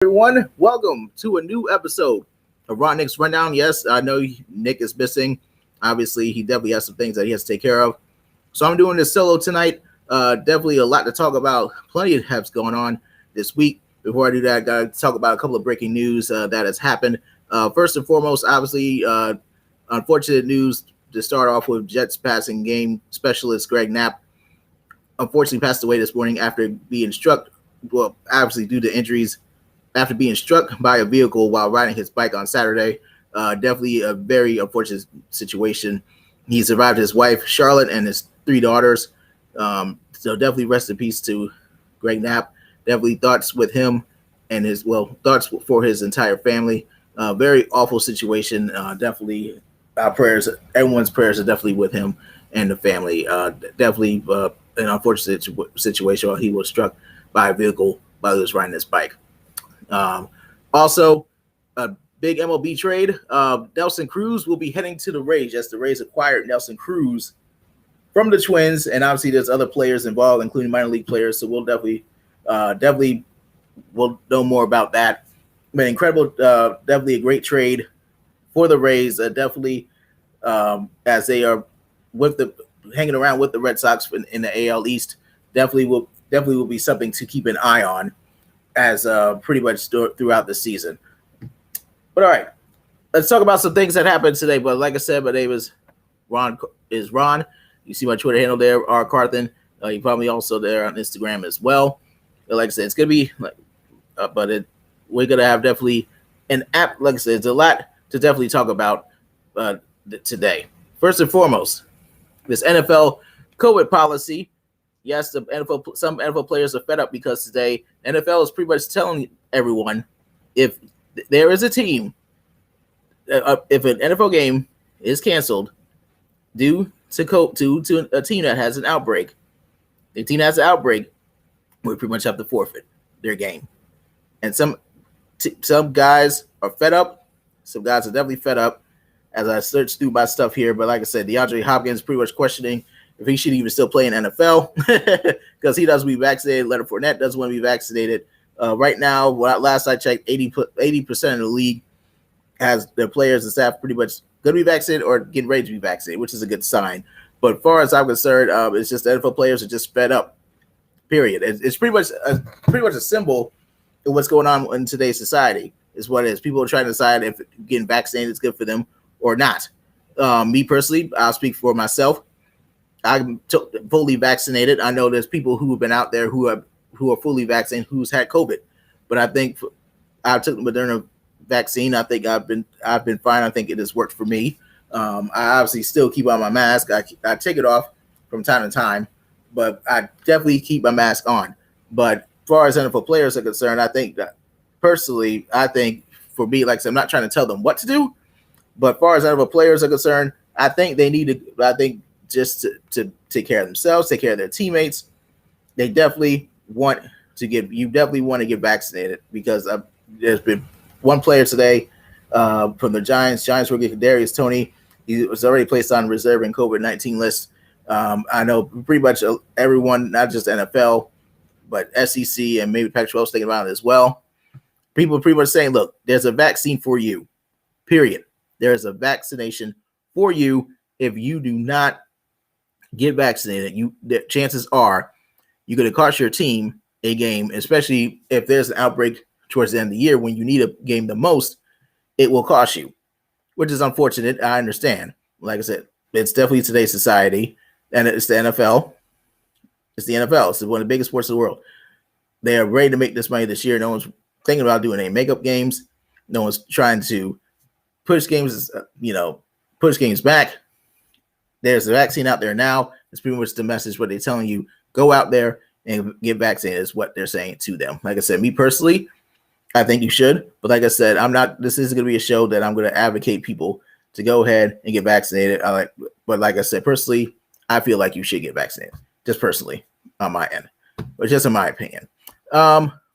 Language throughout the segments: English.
Everyone, welcome to a new episode of Ron Nick's Rundown. Yes, I know Nick is missing. Obviously, he definitely has some things that he has to take care of. So I'm doing this solo tonight. Definitely a lot to talk about. Plenty of has going on this week. Before I do that, I got to talk about a couple of breaking news that has happened. First and foremost, obviously, unfortunate news to start off with. Jets passing game specialist Greg Knapp unfortunately passed away this morning after being struck, well, obviously due to injuries, after being struck by a vehicle while riding his bike on Saturday. Definitely a very unfortunate situation. He survived his wife, Charlotte, and his 3 daughters. So definitely rest in peace to Greg Knapp. Definitely thoughts with him and thoughts for his entire family. Very awful situation. Definitely our prayers, everyone's prayers are definitely with him and the family. Definitely an unfortunate situation while he was struck by a vehicle while he was riding his bike. Also, a big MLB trade. Nelson Cruz will be heading to the Rays as the Rays acquired Nelson Cruz from the Twins, and obviously there's other players involved, including minor league players. So we'll definitely we'll know more about that. But incredible, definitely a great trade for the Rays. Definitely as they are hanging around with the Red Sox in the AL East. Definitely will be something to keep an eye on as pretty much throughout the season. But all right, let's talk about some things that happened today. But like I said, my name is Ron. You see my Twitter handle there, Ron Carthen. You probably also there on Instagram as well. But like I said, it's gonna be we're gonna have definitely an app. Like I said, it's a lot to definitely talk about today. First and foremost, this NFL COVID policy. Yes, some NFL players are fed up because today NFL is pretty much telling everyone if there is a team, if an NFL game is canceled due to a team that has an outbreak, the team that has an outbreak will pretty much have to forfeit their game. And some guys are fed up. Some guys are definitely fed up. As I search through my stuff here, but like I said, DeAndre Hopkins pretty much questioning if he should even still play in NFL because he doesn't be vaccinated. Leonard Fournette doesn't want to be vaccinated. Right now, last I checked, 80% of the league has their players and staff pretty much going to be vaccinated or getting ready to be vaccinated, which is a good sign. But as far as I'm concerned, it's just the NFL players are just fed up. Period. It's pretty much a symbol of what's going on in today's society. Is what it is. People are trying to decide if getting vaccinated is good for them or not. Me personally, I'll speak for myself. I'm fully vaccinated. I know there's people who have been out there who are fully vaccinated who's had COVID, but I think I took the Moderna vaccine. I think I've been fine. I think it has worked for me. I obviously still keep on my mask. I take it off from time to time, but I definitely keep my mask on. But as far as NFL players are concerned, I think that personally, for me, like I said, I'm not trying to tell them what to do, but as far as NFL players are concerned, I think they need to. I think just to take care of themselves, take care of their teammates. They definitely want to get vaccinated because there's been one player today from the Giants rookie Kadarius Toney. He was already placed on reserve and COVID-19 list. I know pretty much everyone, not just NFL, but SEC and maybe Pac-12 is thinking about it as well. People are pretty much saying, look, there's a vaccine for you, period. There is a vaccination for you. If you do not get vaccinated, the chances are you're going to cost your team a game, especially if there's an outbreak towards the end of the year when you need a game the most. It will cost you, which is unfortunate. I understand. Like I said, it's definitely today's society, and it's the NFL. It's the NFL. It's one of the biggest sports in the world. They are ready to make this money this year. No one's thinking about doing any makeup games. No one's trying to push games back. There's a vaccine out there now. It's pretty much the message what they're telling you. Go out there and get vaccinated is what they're saying to them. Like I said, me personally, I think you should. But like I said, this isn't going to be a show that I'm going to advocate people to go ahead and get vaccinated. But like I said, personally, I feel like you should get vaccinated. Just personally on my end. But just in my opinion.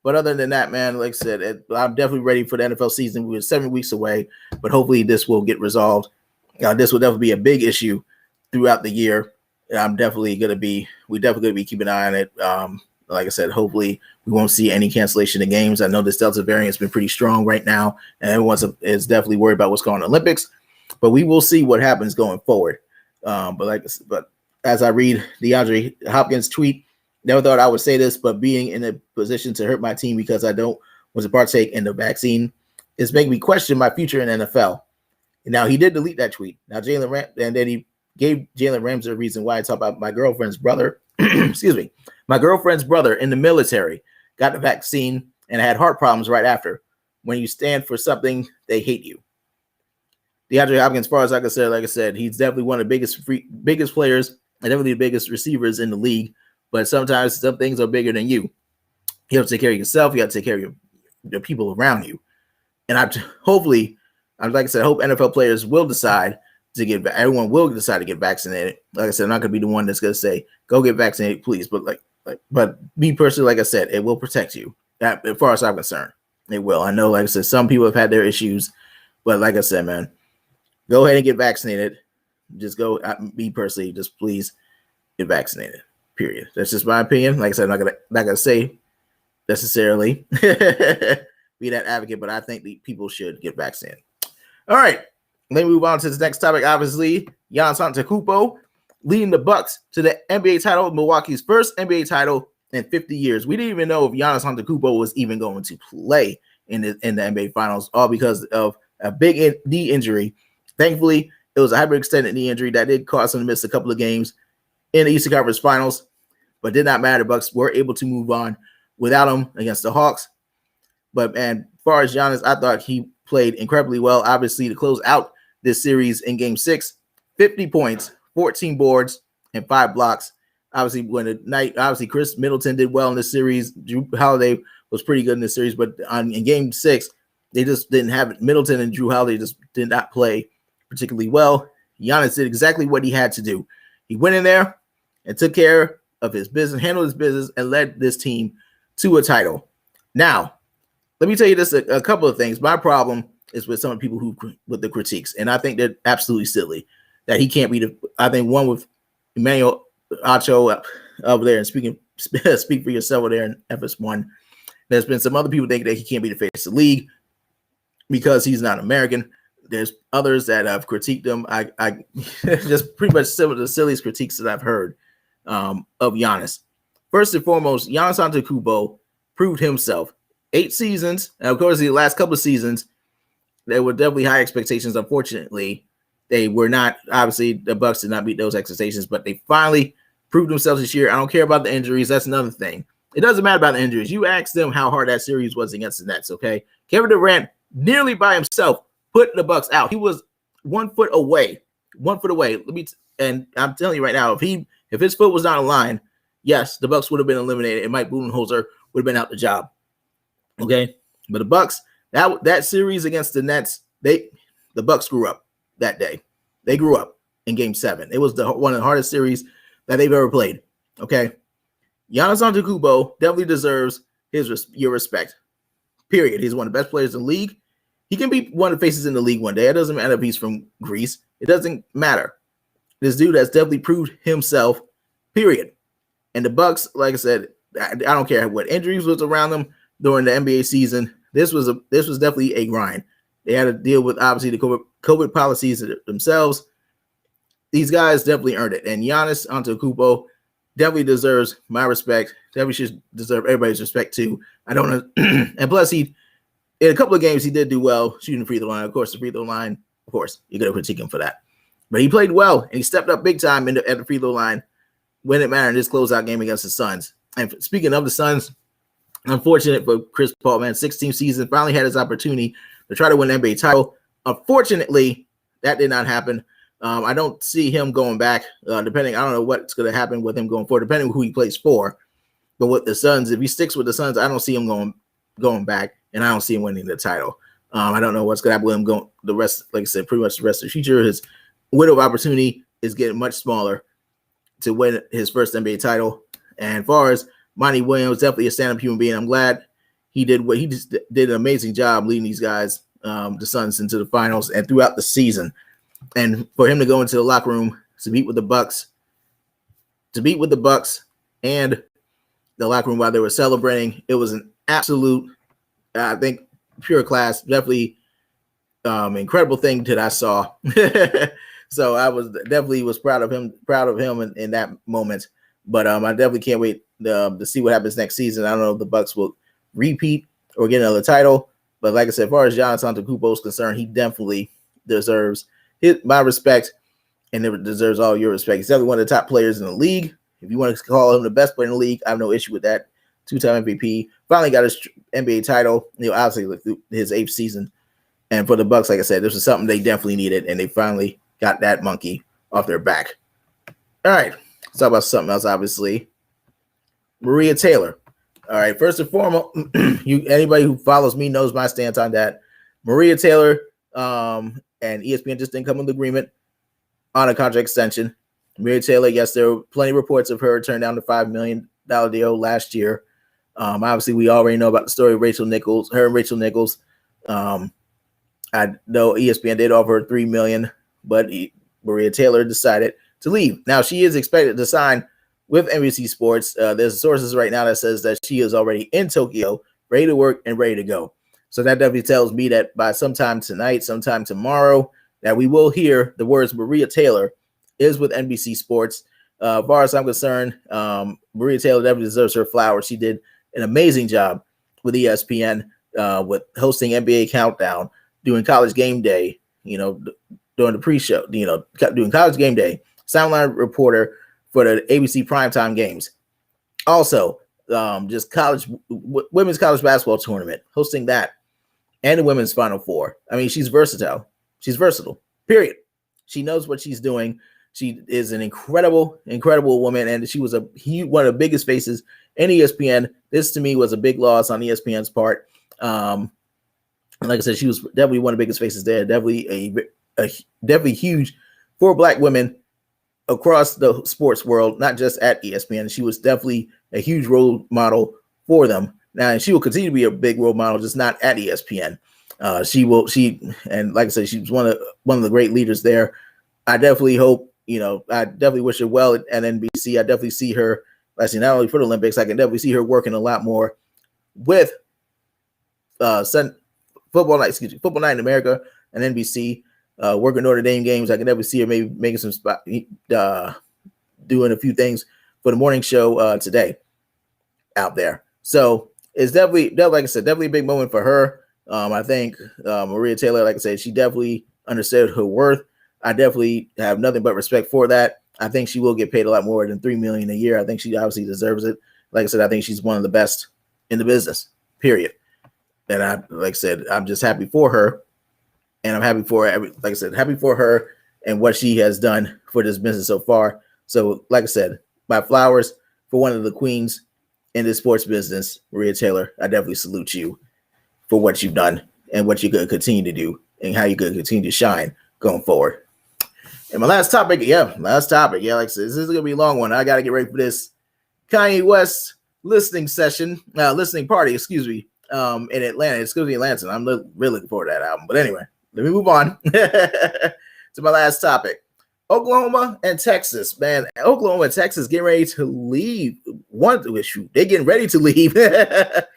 But other than that, man, like I said, I'm definitely ready for the NFL season. We're 7 weeks away, but hopefully this will get resolved. This will definitely be a big issue throughout the year. I'm definitely going to be keeping an eye on it. like I said, hopefully we won't see any cancellation of games. I know this Delta variant has been pretty strong right now, and everyone is definitely worried about what's going on in the Olympics. But we will see what happens going forward. But as I read DeAndre Hopkins' tweet, never thought I would say this, but being in a position to hurt my team because I don't want to partake in the vaccine is making me question my future in NFL. Now, he did delete that tweet. Now, and then he gave Jalen Ramsey a reason why I talk about my girlfriend's brother. Excuse me. My girlfriend's brother in the military got the vaccine and had heart problems right after. When you stand for something, they hate you. DeAndre Hopkins, as far as like I said, he's definitely one of the biggest players and definitely the biggest receivers in the league. But sometimes some things are bigger than you. You have to take care of yourself. You have to take care of the people around you. And like I said, I hope NFL players will decide everyone will decide to get vaccinated. Like I said, I'm not going to be the one that's going to say, go get vaccinated, please. But but me personally, like I said, it will protect you. As far as I'm concerned, it will. I know, like I said, some people have had their issues, but like I said, man, go ahead and get vaccinated. Just go, me personally, just please get vaccinated, period. That's just my opinion. Like I said, I'm not gonna say necessarily be that advocate, but I think the people should get vaccinated. All right, let me move on to the next topic. Obviously, Giannis Antetokounmpo leading the Bucks to the NBA title, Milwaukee's first NBA title in 50 years. We didn't even know if Giannis Antetokounmpo was even going to play in the NBA Finals, all because of a big knee injury. Thankfully, it was a hyperextended knee injury that did cause him to miss a couple of games in the Eastern Conference Finals, but did not matter. Bucks were able to move on without him against the Hawks. But man, as far as Giannis, I thought he played incredibly well. Obviously, to close out this series in Game 6, 50 points, 14 boards, and 5 blocks. Obviously, Chris Middleton did well in this series. Drew Holiday was pretty good in this series, but in Game 6, they just didn't have it. Middleton and Drew Holiday just did not play particularly well. Giannis did exactly what he had to do. He went in there and took care of his business, handled his business, and led this team to a title. Now, let me tell you this, a couple of things. My problem is with some people with the critiques, and I think they're absolutely silly that he can't be I think one with Emmanuel Acho over there and speak for yourself over there in FS1. There's been some other people thinking that he can't be the face of the league because he's not American. There's others that have critiqued him. I just pretty much some of the silliest critiques that I've heard of Giannis. First and foremost, Giannis Antetokounmpo proved himself. 8 seasons, and of course, the last couple of seasons, there were definitely high expectations. Unfortunately, they were not. Obviously, the Bucks did not meet those expectations, but they finally proved themselves this year. I don't care about the injuries. That's another thing. It doesn't matter about the injuries. You asked them how hard that series was against the Nets, okay? Kevin Durant nearly by himself put the Bucks out. He was 1 foot away. 1 foot away. And I'm telling you right now, if his foot was not in line, yes, the Bucks would have been eliminated, and Mike Budenholzer would have been out the job. Okay, but the Bucks, that series against the Nets, the Bucks grew up that day. They grew up in Game 7. It was one of the hardest series that they've ever played. Okay, Giannis Antetokounmpo definitely deserves your respect. Period. He's one of the best players in the league. He can be one of the faces in the league one day. It doesn't matter if he's from Greece. It doesn't matter. This dude has definitely proved himself. Period. And the Bucks, like I said, I don't care what injuries was around them during the NBA season. This was definitely a grind. They had to deal with obviously the COVID policies themselves. These guys definitely earned it, and Giannis Antetokounmpo definitely deserves my respect. Definitely should deserve everybody's respect too. I don't know, and plus in a couple of games he did do well shooting the free throw line. Of course, the free throw line. Of course, you're gonna critique him for that, but he played well and he stepped up big time at the free throw line when it mattered in this closeout game against the Suns. And speaking of the Suns. Unfortunate for Chris Paul, man. 16th season, finally had his opportunity to try to win the NBA title. Unfortunately, that did not happen. I don't see him going back, I don't know what's going to happen with him going forward, depending on who he plays for. But with the Suns, if he sticks with the Suns, I don't see him going back, and I don't see him winning the title. I don't know what's going to happen with him going the rest, like I said, pretty much the rest of the future. His window of opportunity is getting much smaller to win his first NBA title. And as far as Monty Williams, definitely a stand-up human being. I'm glad he did an amazing job leading these guys, the Suns, into the finals and throughout the season. And for him to go into the locker room to beat with the Bucks, and the locker room while they were celebrating. It was an absolute, I think, pure class. Definitely incredible thing that I saw. So I was definitely proud of him in that moment. But I definitely can't wait to see what happens next season. I don't know if the Bucks will repeat or get another title. But like I said, as far as Giannis Antetokounmpo is concerned, he definitely deserves my respect, and it deserves all your respect. He's definitely one of the top players in the league. If you want to call him the best player in the league, I have no issue with that. 2-time MVP, finally got his NBA title. Obviously his 8th season. And for the Bucks, like I said, this was something they definitely needed, and they finally got that monkey off their back. All right, let's talk about something else. Obviously, Maria Taylor. All right, first and foremost, anybody who follows me knows my stance on that. Maria Taylor and ESPN just didn't come to an agreement on a contract extension. Maria Taylor, yes, there were plenty of reports of her turning down the $5 million deal last year. Obviously, we already know about the story of Rachel Nichols. I know ESPN did offer her $3 million, but Maria Taylor decided to leave. Now, she is expected to sign with NBC Sports. There's sources right now that says that she is already in Tokyo, ready to work and ready to go. So that definitely tells me that by sometime tonight, sometime tomorrow, that we will hear the words Maria Taylor is with NBC Sports. As far as I'm concerned, Maria Taylor definitely deserves her flowers. She did an amazing job with ESPN, with hosting NBA Countdown, doing College Game Day, during the pre-show, doing College Game Day, sideline reporter for the ABC primetime games. Also, just women's college basketball tournament, hosting that, and the women's Final Four. I mean, she's versatile. She's versatile, period. She knows what she's doing. She is an incredible, incredible woman, and she was one of the biggest faces in ESPN. This, to me, was a big loss on ESPN's part. Like I said, she was definitely one of the biggest faces there. Definitely definitely huge for Black women across the sports world, not just at ESPN. She was definitely a huge role model for them. Now, and she will continue to be a big role model, just not at ESPN. And like I said, she's one of the great leaders there. I definitely hope, I definitely wish her well at NBC. I definitely see her, not only for the Olympics, I can definitely see her working a lot more with Football Night in America and NBC, working Notre Dame games. I can definitely see her maybe making some spot, doing a few things for the morning show today out there. So it's definitely, like I said, definitely a big moment for her. I think Maria Taylor, like I said, she definitely understood her worth. I definitely have nothing but respect for that. I think she will get paid a lot more than $3 million a year. I think she obviously deserves it. Like I said, I think she's one of the best in the business, period. And like I said, I'm just happy for her. And I'm happy for her, like I said, happy for her and what she has done for this business so far. So, like I said, my flowers for one of the queens in this sports business, Maria Taylor. I definitely salute you for what you've done and what you're going to continue to do and how you're going to continue to shine going forward. And my last topic. Like I said, this is going to be a long one. I got to get ready for this Kanye West listening party, in Atlanta. It's going to be Atlanta. I'm really looking forward to that album. But anyway, let me move on to my last topic. Oklahoma and Texas, man. Oklahoma and Texas getting ready to leave. They're getting ready to leave. The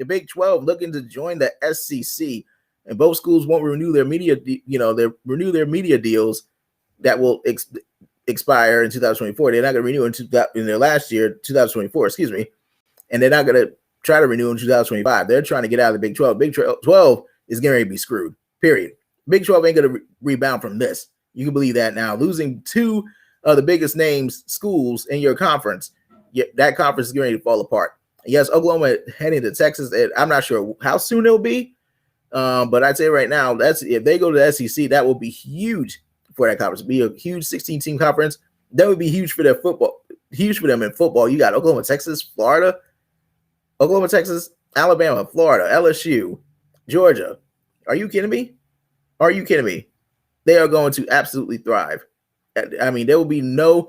Big 12 looking to join the SEC, and both schools won't renew their media deals that will expire in 2024. They're not going to renew in their last year, 2024. And they're not going to try to renew in 2025. They're trying to get out of the Big 12. Big 12 is getting ready to be screwed. Period. Big 12 ain't going to rebound from this. You can believe that now. Losing two of the biggest names schools in your conference, that conference is getting ready to fall apart. Yes, Oklahoma heading to Texas. I'm not sure how soon it'll be, but I'd say right now, if they go to the SEC, that will be huge for that conference. It'll be a huge 16-team conference. That would be huge for their football. Huge for them in football. You got Oklahoma, Texas, Florida, Oklahoma, Texas, Alabama, Florida, LSU, Georgia. Are you kidding me? They are going to absolutely thrive. I mean, there will be good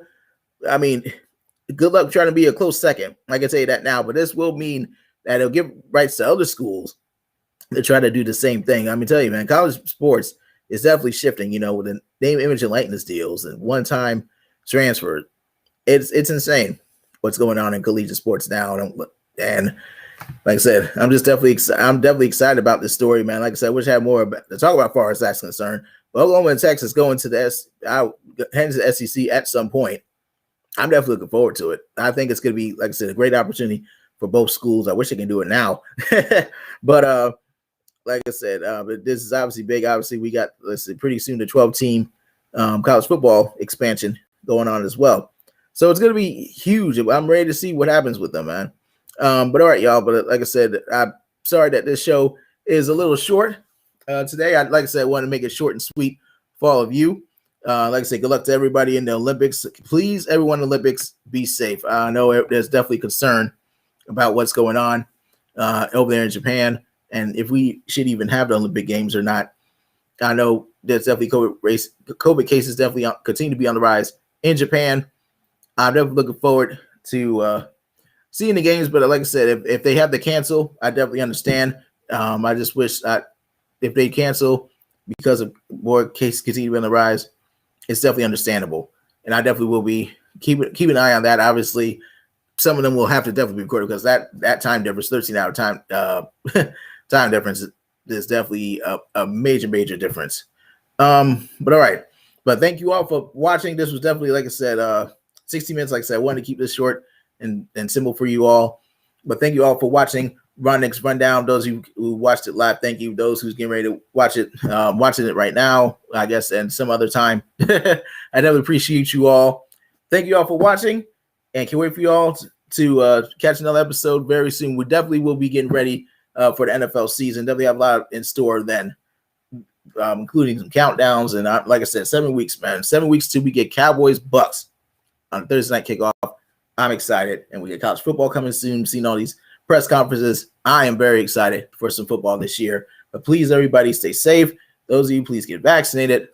luck trying to be a close second. I can tell you that now, but this will mean that it'll give rights to other schools to try to do the same thing. I mean, tell you, man, college sports is definitely shifting, with the name, image, and likeness deals and one-time transfer. It's insane. what's going on in collegiate sports now. And like I said, I'm definitely excited about this story, man. Like I said, I wish I had more to talk about as far as that's concerned. But Oklahoma and Texas going to heading to the SEC at some point. I'm definitely looking forward to it. I think it's going to be, like I said, a great opportunity for both schools. I wish I can do it now, but like I said, but this is obviously big. Obviously, we got, let's see, pretty soon the 12-team college football expansion going on as well. So it's going to be huge. I'm ready to see what happens with them, man. But all right, y'all. But like I said, I'm sorry that this show is a little short today. Like I said, I want to make it short and sweet for all of you. Like I said, good luck to everybody in the Olympics. Please, everyone in the Olympics, be safe. I know there's definitely concern about what's going on over there in Japan, and if we should even have the Olympic Games or not. I know there's definitely COVID cases definitely continue to be on the rise in Japan. I'm definitely looking forward to seeing the games, but like I said, if they have to cancel, I definitely understand. I just wish if they cancel because of more cases continue to be on the rise, it's definitely understandable. And I definitely will be keep an eye on that. Obviously, some of them will have to definitely be recorded because that time difference, 13-hour time time difference, is definitely a major difference. But all right. But thank you all for watching. This was definitely, like I said, 60 minutes. Like I said, I wanted to keep this short and simple for you all. But thank you all for watching Ron's Rundown. Those who watched it live, thank you. Those who's getting ready to watch it, watching it right now, I guess, and some other time. I definitely appreciate you all. Thank you all for watching, and can't wait for you all to catch another episode very soon. We definitely will be getting ready for the NFL season. Definitely have a lot in store then, including some countdowns. And like I said, 7 weeks, man. 7 weeks till we get Cowboys Bucks on Thursday night kickoff. I'm excited, and we get college football coming soon. Seeing all these press conferences, I am very excited for some football this year. But please, everybody, stay safe. Those of you, please get vaccinated.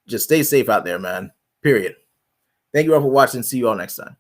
Just stay safe out there, man. Period. Thank you all for watching. See you all next time.